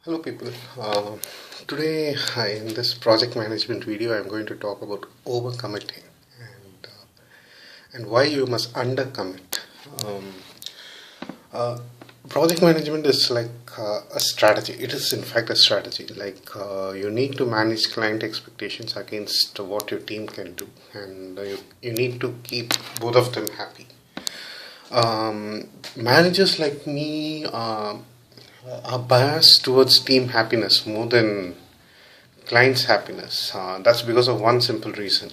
Hello people. Today in this project management video I'm going to talk about overcommitting and why you must undercommit. Um, uh, Project management is like a strategy. It is in fact a strategy. You need to manage client expectations against what your team can do, and you need to keep both of them happy. Managers like me are biased towards team happiness more than client's happiness. That's because of one simple reason.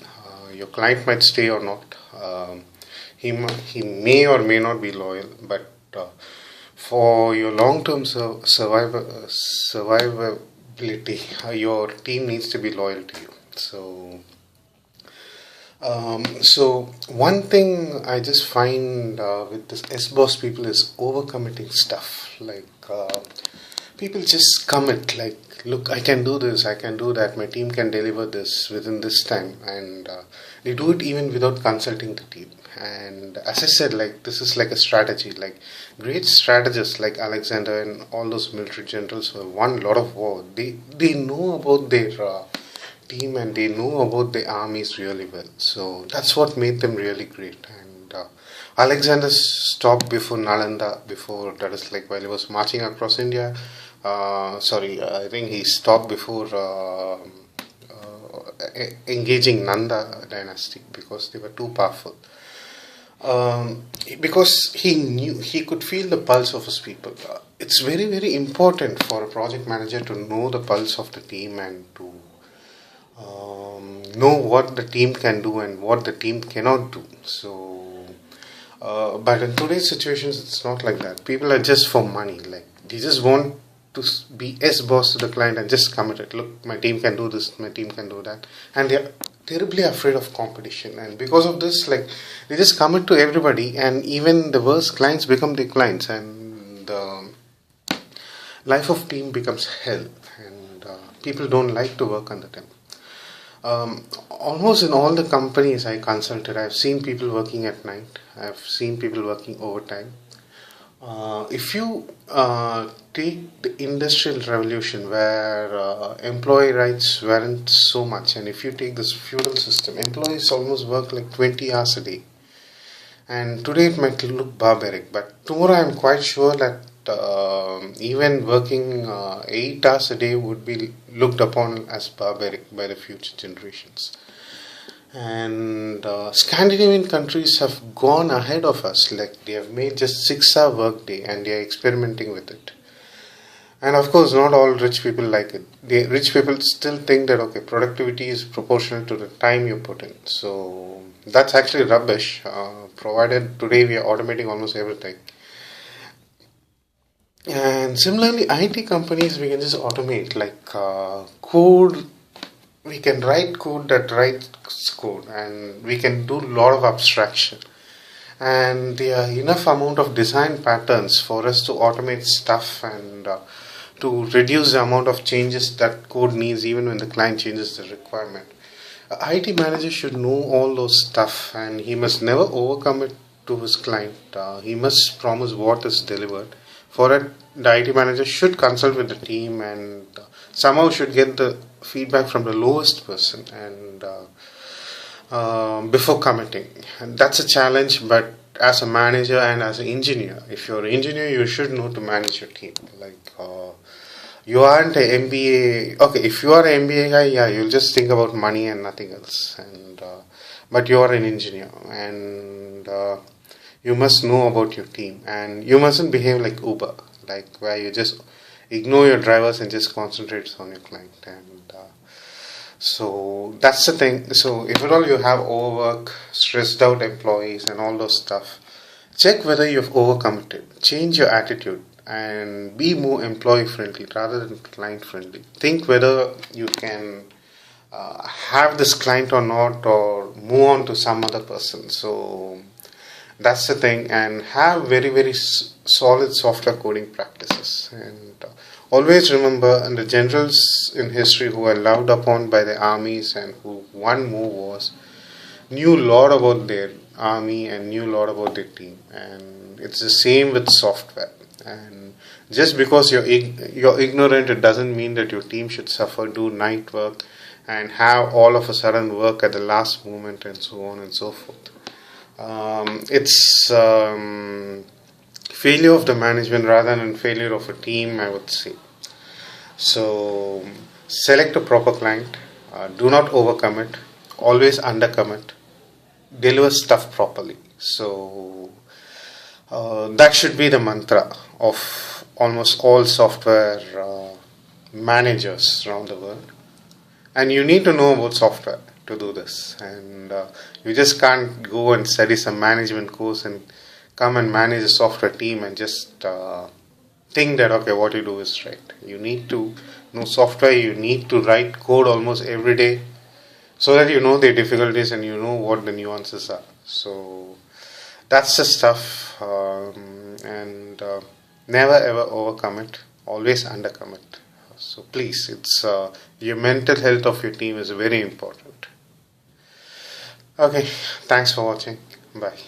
Your client might stay or not. He may or may not be loyal, but for your long-term survivability, your team needs to be loyal to you. So one thing I just find with this S-boss people is overcommitting stuff. People just commit, like, look, I can do this, I can do that, my team can deliver this within this time, and they do it even without consulting the team. And as I said, like, this is like a strategy. Like, great strategists like Alexander and all those military generals who have won a lot of war, they know about their team, and they know about the armies really well. So that's what made them really great. And Alexander stopped before Nalanda, before, that is like while he was marching across India. I think he stopped before engaging Nanda dynasty because they were too powerful. Because he knew, he could feel the pulse of his people. It's very, very important for a project manager to know the pulse of the team and to know what the team can do and what the team cannot do. But in today's situations, it's not like that. People are just for money. Like, they just want to be S-boss to the client and just commit it. Look, my team can do this, my team can do that. And they're terribly afraid of competition. And because of this, like, they just commit to everybody. And even the worst clients become their clients. And the life of team becomes hell. And people don't like to work under them. Almost in all the companies I consulted, I've seen people working at night. I've seen people working overtime. If you take the industrial revolution where employee rights weren't so much, and if you take this feudal system, employees almost work like 20 hours a day. And today it might look barbaric, but tomorrow I'm quite sure that even working 8 hours a day would be looked upon as barbaric by the future generations. And Scandinavian countries have gone ahead of us. Like, they have made just 6-hour workday and they are experimenting with it. And of course, not all rich people like it. The rich people still think that, okay, productivity is proportional to the time you put in. So that's actually rubbish, provided today we are automating almost everything. And similarly, IT companies, we can just automate, like code. We can write code that writes code, and we can do a lot of abstraction. And there are enough amount of design patterns for us to automate stuff and to reduce the amount of changes that code needs even when the client changes the requirement. A IT manager should know all those stuff, and he must never overcommit to his client. He must promise what is delivered. For it, the IT manager should consult with the team and somehow should get the feedback from the lowest person and before committing. And that's a challenge, but as a manager and as an engineer, if you're an engineer, you should know to manage your team. You aren't an MBA. Okay, if you are an MBA guy, yeah, you'll just think about money and nothing else. But you are an engineer, and you must know about your team, and you mustn't behave like Uber, like where you just ignore your drivers and just concentrate on your client. And so that's the thing. So if at all you have overwork, stressed out employees and all those stuff, check whether you've overcommitted. Change your attitude and be more employee friendly rather than client friendly. Think whether you can have this client or not, or move on to some other person. So that's the thing. And have very, very solid software coding practices. And always remember, and the generals in history who were loved upon by the armies and who won more wars knew a lot about their army and knew a lot about their team. And it's the same with software. And Just because you're ignorant, it doesn't mean that your team should suffer, do night work, and have all of a sudden work at the last moment, and so on and so forth. It's failure of the management rather than failure of a team, I would say. So select a proper client. Do not overcommit. Always undercommit. Deliver stuff properly. So that should be the mantra of almost all software managers around the world. And you need to know about software to do this. And you just can't go and study some management course and come and manage a software team and just think that, okay, what you do is right. You need to know software. You need to write code almost every day so that you know the difficulties and you know what the nuances are. So that's the stuff. And never ever overcommit. Always undercommit. So please, it's your mental health of your team is very important. Okay, thanks for watching. Bye.